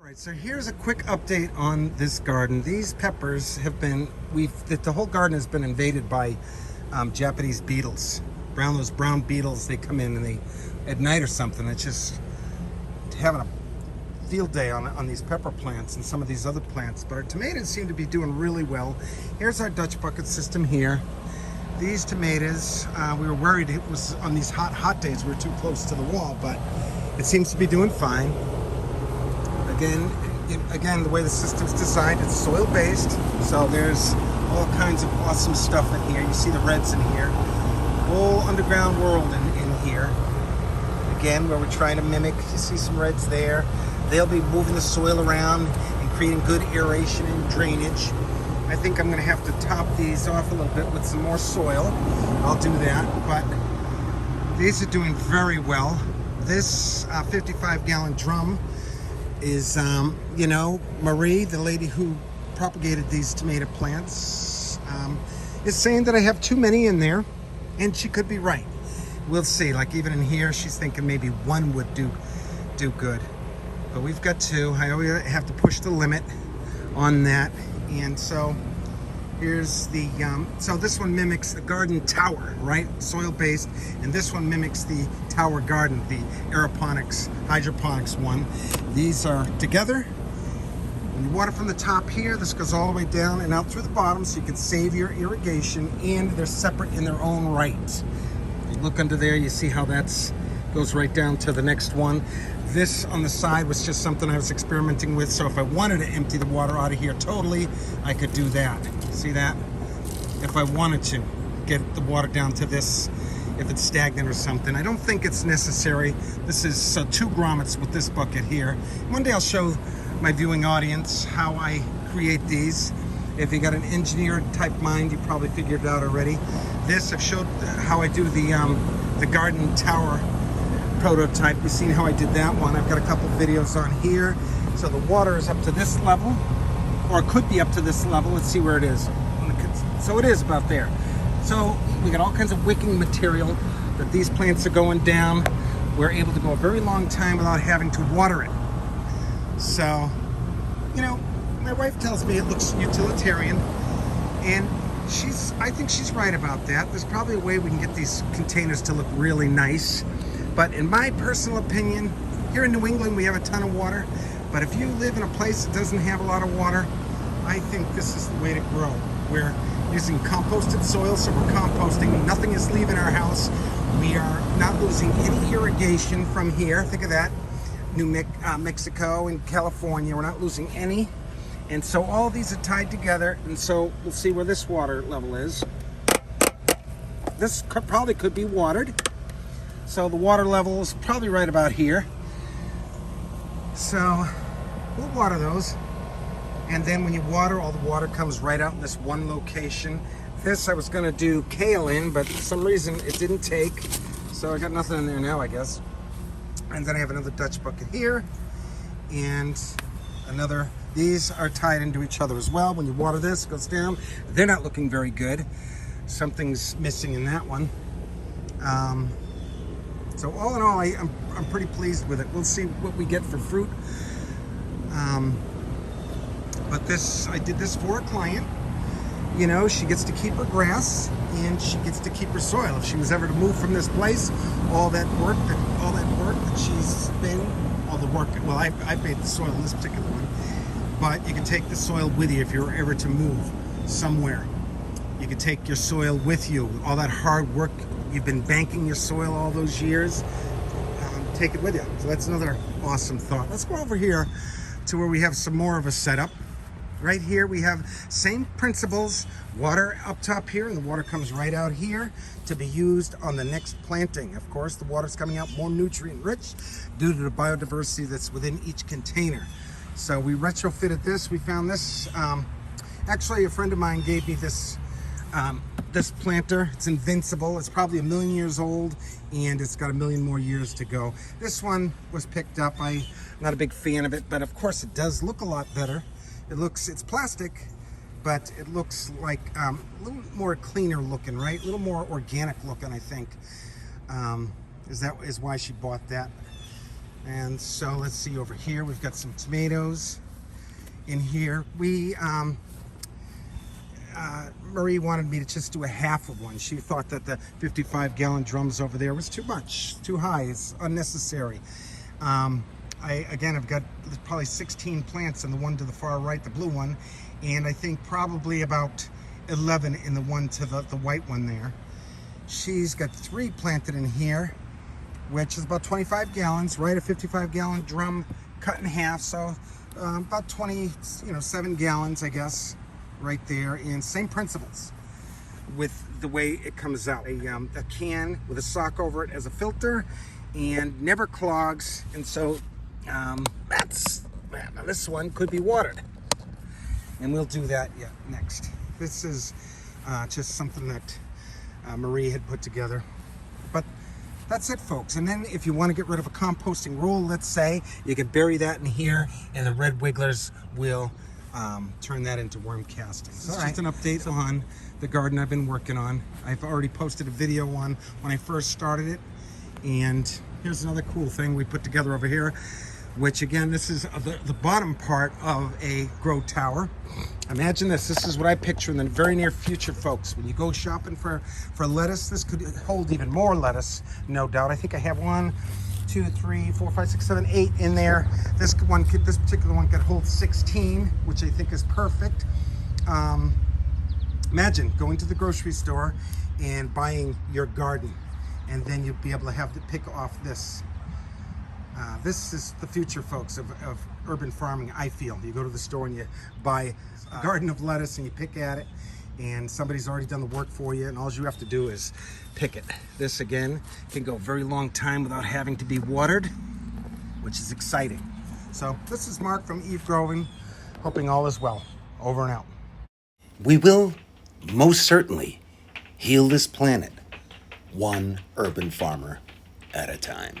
All right, so here's a quick update on this garden. These peppers have been, the whole garden has been invaded by Japanese beetles. Those brown beetles, they come in and they, at night or something, it's just having a field day on these pepper plants and some of these other plants. But our tomatoes seem to be doing really well. Here's our Dutch bucket system here. These tomatoes, we were worried it was on these hot days we were too close to the wall, but it seems to be doing fine. Again, the way the system's designed, it's soil-based, so there's all kinds of awesome stuff in here. You see the reds in here. Whole underground world in here. Again, where we're trying to mimic, you see some reds there. They'll be moving the soil around and creating good aeration and drainage. I think I'm going to have to top these off a little bit with some more soil. I'll do that, but these are doing very well. This 55-gallon drum is, Marie, the lady who propagated these tomato plants, is saying that I have too many in there, and she could be right. We'll see. Like even in here, she's thinking maybe one would do good, but we've got two. I always have to push the limit on that, and so here's the so this one mimics the garden tower, right? Soil-based, and this one mimics the tower garden, the hydroponics one. These are together. When you water from the top here, this goes all the way down and out through the bottom, so you can save your irrigation, and they're separate in their own right. You look under there, you see how that's goes right down to the next one. This on the side was just something I was experimenting with, so if I wanted to empty the water out of here totally, I could do that. See that? If I wanted to get the water down to this, if it's stagnant or something. I don't think it's necessary. This is 2 grommets with this bucket here. One day I'll show my viewing audience how I create these. If you got an engineer type mind, you probably figured it out already. This, I've showed how I do the garden tower prototype. You've seen how I did that one. I've got a couple videos on here. So the water is up to this level, or it could be up to this level. Let's see where it is. So it is about there. So we got all kinds of wicking material that these plants are going down. We're able to go a very long time without having to water it. So, my wife tells me it looks utilitarian, and I think she's right about that. There's probably a way we can get these containers to look really nice. But in my personal opinion, here in New England, we have a ton of water. But if you live in a place that doesn't have a lot of water, I think this is the way to grow. We're using composted soil, so we're composting. Nothing is leaving our house. We are not losing any irrigation from here. Think of that. Mexico and California, we're not losing any. And so all these are tied together. And so we'll see where this water level is. This probably could be watered. So the water level is probably right about here. So we'll water those. And then when you water, all the water comes right out in this one location. This I was gonna do kale in, but for some reason it didn't take. So I got nothing in there now, I guess. And then I have another Dutch bucket here. And another, these are tied into each other as well. When you water this, it goes down. They're not looking very good. Something's missing in that one. So all in all, I'm pretty pleased with it. We'll see what we get for fruit. But I did this for a client. She gets to keep her grass and she gets to keep her soil. If she was ever to move from this place, all that work that she's been, well, I made the soil in this particular one, but you can take the soil with you if you're ever to move somewhere. You can take your soil with you. All that hard work, you've been banking your soil all those years, take it with you. So that's another awesome thought. Let's go over here to where we have some more of a setup. Right here we have same principles, water up top here, and the water comes right out here to be used on the next planting. Of course, the water's coming out more nutrient rich due to the biodiversity that's within each container. So we retrofitted this. We found this, actually a friend of mine gave me this this planter. It's invincible. It's probably 1 million years old, and it's got 1 million more years to go. This one was picked up. I'm not a big fan of it, but of course it does look a lot better. It's plastic, but it looks like a little more cleaner looking, right? A little more organic looking, I think. Is why she bought that. And so let's see over here, we've got some tomatoes in here. Marie wanted me to just do a half of one. She thought that the 55-gallon drums over there was too much, too high, it's unnecessary. I've got probably 16 plants in the one to the far right, the blue one, and I think probably about 11 in the one to the white one there. She's got 3 planted in here, which is about 25 gallons, right? A 55-gallon drum cut in half, so about 7 gallons, I guess, right there. And same principles with the way it comes out. A can with a sock over it as a filter and never clogs. And so this one could be watered. And we'll do that next. This is just something that Marie had put together. But that's it, folks. And then if you want to get rid of a composting roll, let's say, you can bury that in here and the red wigglers will turn that into worm castings. This is just an update on the garden I've been working on. I've already posted a video on when I first started it. And here's another cool thing we put together over here, which again, this is the bottom part of a grow tower. Imagine this is what I picture in the very near future, folks. When you go shopping for lettuce, this could hold even more lettuce, no doubt. I think I have 1, 2, 3, 4, 5, 6, 7, 8 in there. This particular one could hold 16, which I think is perfect. Imagine going to the grocery store and buying your garden, and then you'd be able to have to pick off this. This is the future, folks, of urban farming, I feel. You go to the store and you buy a garden of lettuce and you pick at it, and somebody's already done the work for you, and all you have to do is pick it. This, again, can go a very long time without having to be watered, which is exciting. So this is Mark from Eve Growing, hoping all is well. Over and out. We will most certainly heal this planet, one urban farmer at a time.